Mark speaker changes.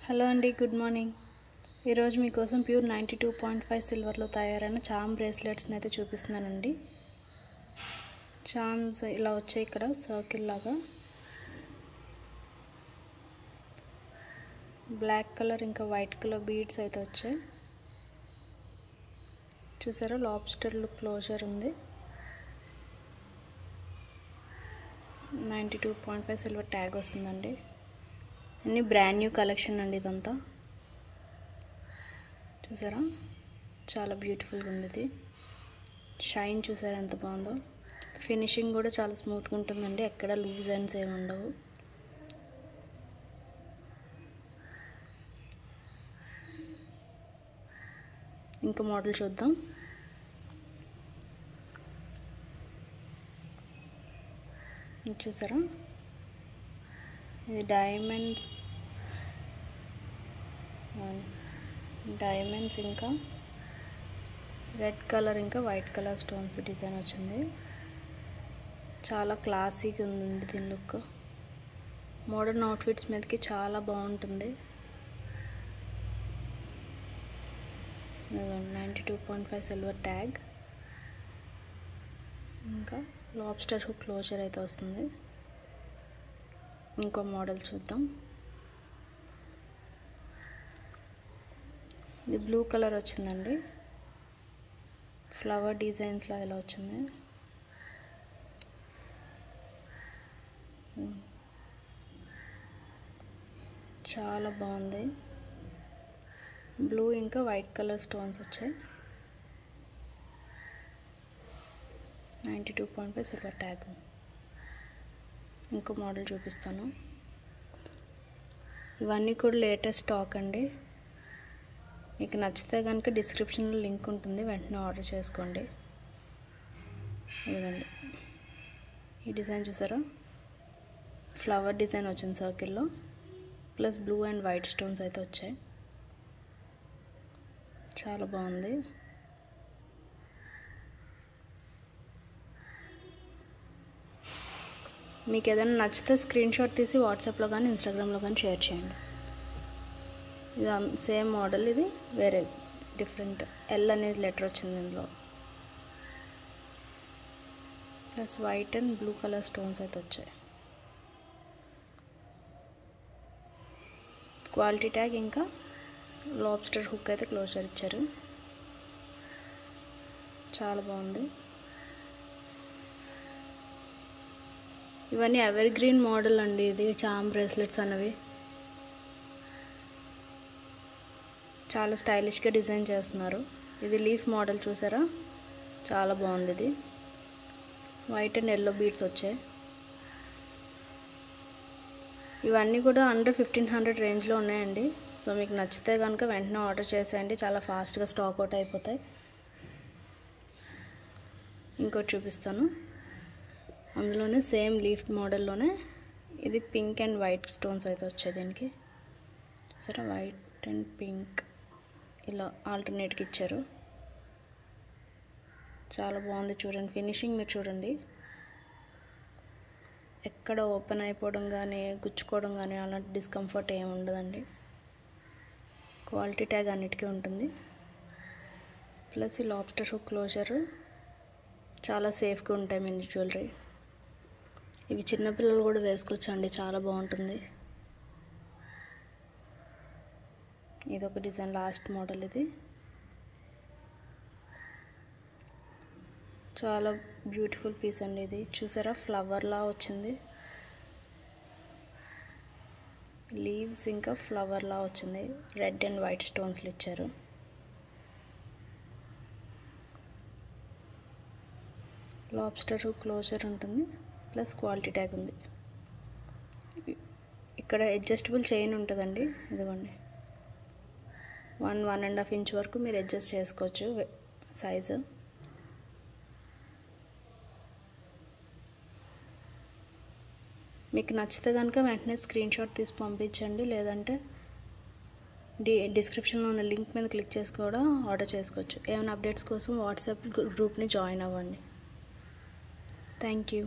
Speaker 1: Hello అండి, good morning. ఈరోజు మీకోసం ప్యూర్ 92.5 సిల్వర్లో తయారైన చామ్ బ్రేస్లెట్స్ని అయితే చూపిస్తున్నానండి. చామ్స్ ఇలా వచ్చాయి, ఇక్కడ సర్కిల్ లాగా బ్లాక్ కలర్ ఇంకా వైట్ కలర్ బీడ్స్ అయితే వచ్చాయి. చూసారా, లాబ్స్టర్ లుక్ క్లోజర్ ఉంది. 92.5 సిల్వర్ ట్యాగ్ వస్తుందండి. అన్ని బ్రాండ్ న్యూ కలెక్షన్ అండి ఇదంతా. చూసారా, చాలా బ్యూటిఫుల్గా ఉంది. ఇది షైన్ చూసారా ఎంత బాగుందో. ఫినిషింగ్ కూడా చాలా స్మూత్గా ఉంటుందండి, ఎక్కడ లూజ్ ఎండ్స్ ఏమి ఉండవు. ఇంకో మోడల్ చూద్దాం. చూసారా, ఇది డైమండ్స్ ఇంకా రెడ్ కలర్ ఇంకా వైట్ కలర్ స్టోన్స్ డిజైన్ వచ్చింది. చాలా క్లాసీగా ఉంది దీని లుక్. మోడర్న్ అవుట్ఫిట్స్ మీదకి చాలా బాగుంటుంది. 92.5 సిల్వర్ ట్యాగ్ ఇంకా లాబ్స్టర్ హుక్ క్లోజర్ అయితే వస్తుంది. ఇంకో మోడల్ చూద్దాం. ఇది బ్లూ కలర్ వచ్చిందండి, ఫ్లవర్ డిజైన్స్లో ఇలా వచ్చింది. చాలా బాగుంది. బ్లూ ఇంకా వైట్ కలర్ స్టోన్స్ వచ్చాయి. 92.5 సిల్వర్ ట్యాగ్. ఇంకో మోడల్ చూపిస్తాను. ఇవన్నీ కూడా లేటెస్ట్ స్టాక్ అండి. మీకు నచ్చితే కనుక డిస్క్రిప్షన్లో లింక్ ఉంటుంది, వెంటనే ఆర్డర్ చేసుకోండి. ఇదిగండి, ఈ డిజైన్ చూసారా, ఫ్లవర్ డిజైన్ వచ్చింది సర్కిల్లో, plus blue and white stones అయితే వచ్చాయి. చాలా బాగుంది. మీకు ఏదైనా నచ్చితే స్క్రీన్ షాట్ తీసి వాట్సాప్లో కానీ ఇన్స్టాగ్రామ్లో కానీ షేర్ చేయండి. ఇది సేమ్ మోడల్, ఇది వేరే డిఫరెంట్ ఎల్ అనేది లెటర్ వచ్చింది ఇందులో, plus white and blue colour stones అయితే వచ్చాయి. క్వాలిటీ ట్యాగ్ ఇంకా లాబ్స్టర్ హుక్ అయితే క్లోజర్ ఇచ్చారు. చాలా బాగుంది. ఇవన్నీ ఎవర్ గ్రీన్ మోడల్ అండి. ఇది చామ్ బ్రేస్లెట్స్ అనేవి చాలా స్టైలిష్గా డిజైన్ చేస్తున్నారు. ఇది లీఫ్ మోడల్ చూసారా, చాలా బాగుంది. ఇది వైట్ అండ్ ఎల్లో బీడ్స్ వచ్చాయి. ఇవన్నీ కూడా అండర్ 1500 రేంజ్లో ఉన్నాయండి. సో మీకు నచ్చితే కనుక వెంటనే ఆర్డర్ చేసేయండి, చాలా ఫాస్ట్గా స్టాక్ అవుట్ అయిపోతాయి. ఇంకోటి చూపిస్తాను. అందులోనే సేమ్ లీఫ్ మోడల్లోనే ఇది పింక్ అండ్ వైట్ స్టోన్స్ అయితే వచ్చాయి దీనికి. సరే, వైట్ అండ్ పింక్ ఇలా ఆల్టర్నేట్గా ఇచ్చారు. చాలా బాగుంది చూడండి, ఫినిషింగ్ మీరు చూడండి, ఎక్కడ ఓపెన్ అయిపోవడం కానీ గుచ్చుకోవడం కానీ అలాంటి డిస్కంఫర్ట్ ఏమి ఉండదండి. క్వాలిటీ ట్యాగ్ అన్నిటికీ ఉంటుంది. ప్లస్ ఈ లాబ్స్టర్ హుక్ క్లోజర్ చాలా సేఫ్గా ఉంటాయి మినీ జ్యువెలరీ. ఇవి చిన్నపిల్లలు కూడా వేసుకోవచ్చు అండి, చాలా బాగుంటుంది. ఇది ఒక డిజైన్, లాస్ట్ మోడల్. ఇది చాలా బ్యూటిఫుల్ పీస్ అండి. ఇది చూసారా, ఫ్లవర్లా వచ్చింది, లీవ్స్ ఇంకా ఫ్లవర్లా వచ్చింది. రెడ్ అండ్ వైట్ స్టోన్స్లు ఇచ్చారు. లాబ్స్టర్ క్లోజర్ ఉంటుంది, ప్లస్ క్వాలిటీ ట్యాగ్ ఉంది. ఇక్కడ అడ్జస్టబుల్ చైన్ ఉంటుందండి. ఇదిగోండి, 1.5 ఇంచ్ వరకు మీరు అడ్జస్ట్ చేసుకోవచ్చు సైజు. మీకు నచ్చితే కనుక వెంటనే స్క్రీన్ షాట్ తీసి పంపించండి, లేదంటే డిస్క్రిప్షన్లో ఉన్న లింక్ మీద క్లిక్ చేసి కూడా ఆర్డర్ చేసుకోవచ్చు. ఏమైనా అప్డేట్స్ కోసం వాట్సాప్ గ్రూప్ని జాయిన్ అవ్వండి. Thank you.